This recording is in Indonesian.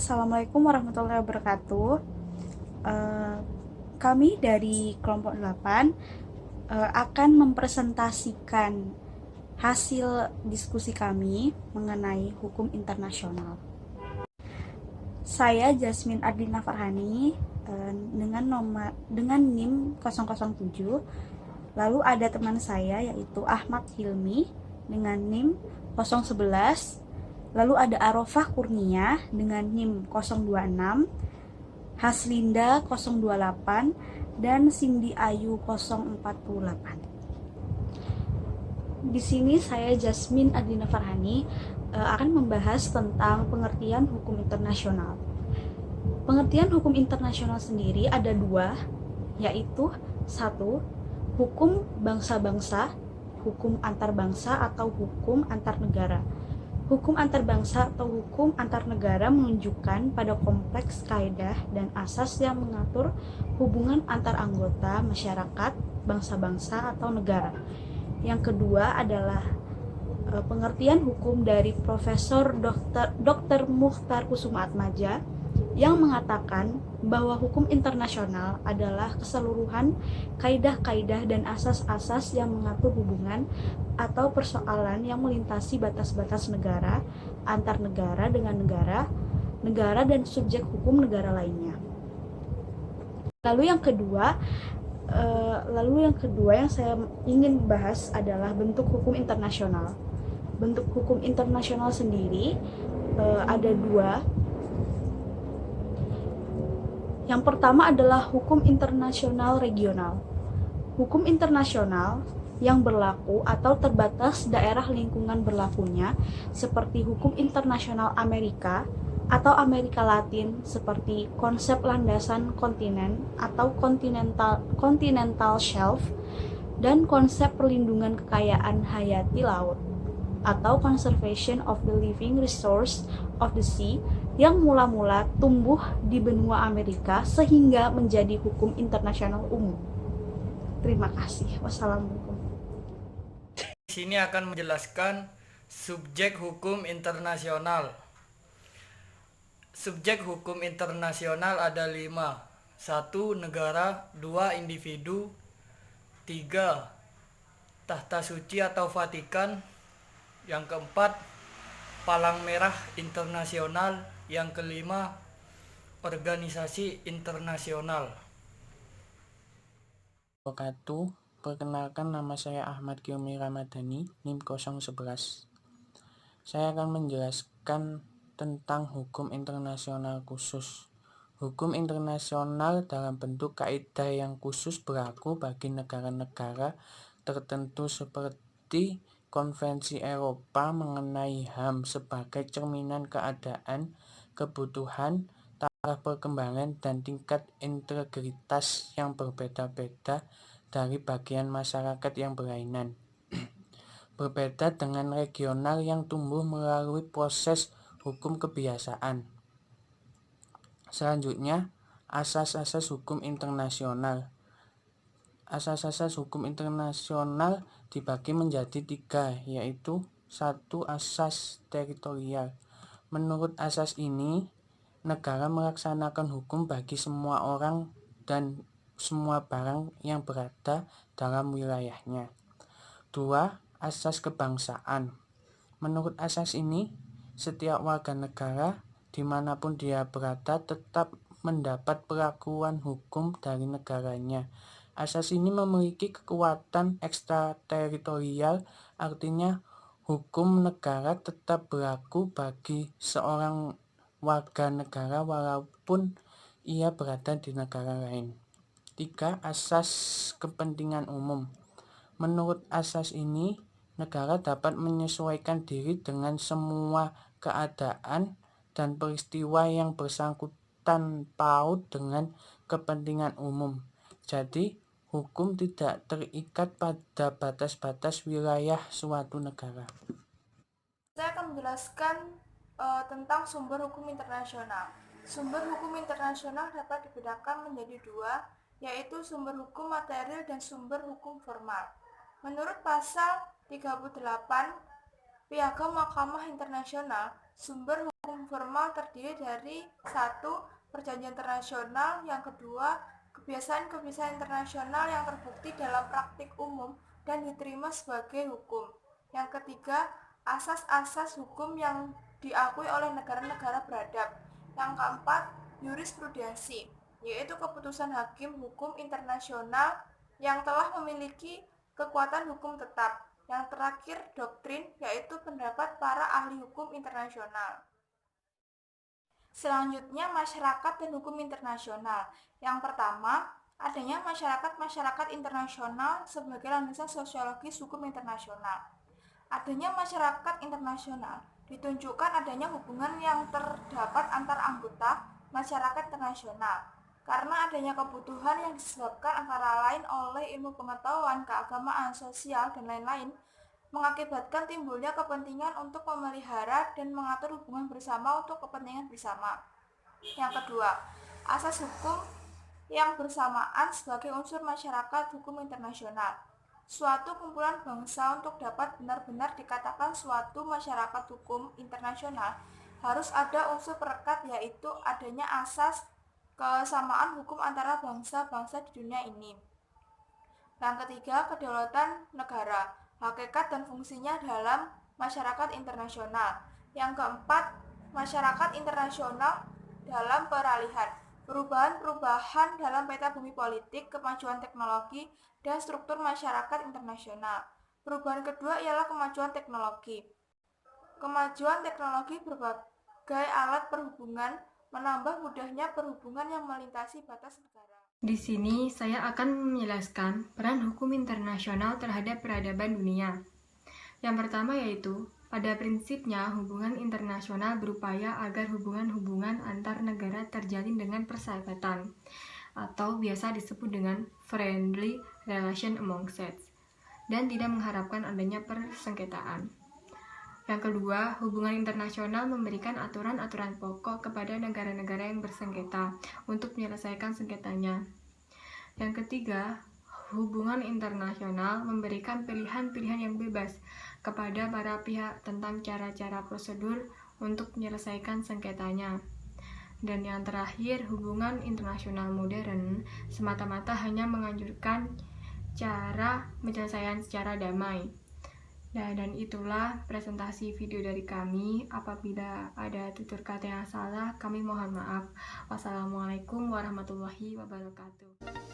Assalamualaikum warahmatullahi wabarakatuh. Eh, Kami dari kelompok 8 akan mempresentasikan hasil diskusi kami mengenai hukum internasional. Saya Jasmine Ardina Farhani dengan NIM 007. Lalu ada teman saya yaitu Ahmad Hilmi dengan NIM 011. Lalu ada Arofah Kurnia dengan NIM 026, Haslinda 028, dan Cindy Ayu 048. Di sini saya Jasmine Adina Farhani akan membahas tentang pengertian hukum internasional. Pengertian hukum internasional sendiri ada dua, yaitu satu, hukum bangsa-bangsa, hukum antar bangsa atau hukum antar negara. Hukum antar bangsa atau hukum antar negara menunjukkan pada kompleks kaidah dan asas yang mengatur hubungan antar anggota masyarakat, bangsa-bangsa atau negara. Yang kedua adalah pengertian hukum dari Profesor Dr. Mukhtar Kusumaatmadja yang mengatakan bahwa hukum internasional adalah keseluruhan kaidah-kaidah dan asas-asas yang mengatur hubungan atau persoalan yang melintasi batas-batas negara, antar negara dengan negara, negara dan subjek hukum negara lainnya. Lalu yang kedua yang saya ingin bahas adalah bentuk hukum internasional. Bentuk hukum internasional sendiri ada dua. Yang pertama adalah hukum internasional regional. Hukum internasional yang berlaku atau terbatas daerah lingkungan berlakunya seperti hukum internasional Amerika atau Amerika Latin seperti konsep landasan kontinen atau continental shelf dan konsep perlindungan kekayaan hayati laut atau conservation of the living resource of the sea yang mula-mula tumbuh di benua Amerika sehingga menjadi hukum internasional umum. Terima kasih. Wassalamualaikum. Di sini akan menjelaskan subjek hukum internasional. Subjek hukum internasional ada 5. 1. Negara. 2. Individu. 3. Tahta Suci atau Vatikan. Yang keempat, Palang Merah Internasional. Yang kelima, organisasi internasional. Wabarakatuh. Perkenalkan, nama saya Ahmad Hilmi Ramadhani, NIM 011. Saya akan menjelaskan tentang hukum internasional khusus. Hukum internasional dalam bentuk kaidah yang khusus berlaku bagi negara-negara tertentu seperti Konvensi Eropa mengenai HAM sebagai cerminan keadaan, kebutuhan, taraf perkembangan, dan tingkat integritas yang berbeda-beda dari bagian masyarakat yang berlainan. Berbeda dengan regional yang tumbuh melalui proses hukum kebiasaan. Selanjutnya, asas-asas hukum internasional. Asas-asas hukum internasional dibagi menjadi 3, yaitu 1. Asas teritorial. Menurut asas ini, negara melaksanakan hukum bagi semua orang dan semua barang yang berada dalam wilayahnya. 2. Asas kebangsaan. Menurut asas ini, setiap warga negara dimanapun dia berada tetap mendapat perlakuan hukum dari negaranya. Asas ini memiliki kekuatan ekstrateritorial, artinya hukum negara tetap berlaku bagi seorang warga negara walaupun ia berada di negara lain. 3. Asas kepentingan umum. Menurut asas ini, negara dapat menyesuaikan diri dengan semua keadaan dan peristiwa yang bersangkutan paut dengan kepentingan umum. Jadi, hukum tidak terikat pada batas-batas wilayah suatu negara. Saya akan menjelaskan tentang sumber hukum internasional. Sumber hukum internasional dapat dibedakan menjadi dua, yaitu sumber hukum material dan sumber hukum formal. Menurut pasal 38 Piagam Mahkamah Internasional, sumber hukum formal terdiri dari 1. Perjanjian internasional, yang kedua, kebiasaan-kebiasaan internasional yang terbukti dalam praktik umum dan diterima sebagai hukum. Yang ketiga, asas-asas hukum yang diakui oleh negara-negara beradab. Yang keempat, jurisprudensi, yaitu keputusan hakim hukum internasional yang telah memiliki kekuatan hukum tetap. Yang terakhir, doktrin, yaitu pendapat para ahli hukum internasional. Selanjutnya, masyarakat dan hukum internasional. Yang pertama, adanya masyarakat internasional sebagai landasan sosiologis hukum internasional. Adanya masyarakat internasional ditunjukkan adanya hubungan yang terdapat antar anggota masyarakat internasional karena adanya kebutuhan yang disebabkan antara lain oleh ilmu pengetahuan, keagamaan, sosial, dan lain-lain, mengakibatkan timbulnya kepentingan untuk memelihara dan mengatur hubungan bersama untuk kepentingan bersama. Yang kedua, asas hukum yang bersamaan sebagai unsur masyarakat hukum internasional. Suatu kumpulan bangsa untuk dapat benar-benar dikatakan suatu masyarakat hukum internasional harus ada unsur perekat, yaitu adanya asas kesamaan hukum antara bangsa-bangsa di dunia ini. Yang ketiga, kedaulatan negara, hakikat dan fungsinya dalam masyarakat internasional. Yang keempat, masyarakat internasional dalam peralihan, perubahan-perubahan dalam peta bumi politik, kemajuan teknologi, dan struktur masyarakat internasional. Perubahan kedua ialah kemajuan teknologi. Kemajuan teknologi berbagai alat perhubungan menambah mudahnya perhubungan yang melintasi batas negara. Di sini saya akan menjelaskan peran hukum internasional terhadap peradaban dunia. Yang pertama yaitu, pada prinsipnya hubungan internasional berupaya agar hubungan-hubungan antar negara terjalin dengan persahabatan, atau biasa disebut dengan friendly relation among states, dan tidak mengharapkan adanya persengketaan. Yang kedua, hubungan internasional memberikan aturan-aturan pokok kepada negara-negara yang bersengketa untuk menyelesaikan sengketanya. Yang ketiga, hubungan internasional memberikan pilihan-pilihan yang bebas kepada para pihak tentang cara-cara prosedur untuk menyelesaikan sengketanya. Dan yang terakhir, hubungan internasional modern semata-mata hanya menganjurkan cara penyelesaian secara damai. Dan itulah presentasi video dari kami. Apabila ada tutur kata yang salah, kami mohon maaf. Wassalamualaikum warahmatullahi wabarakatuh.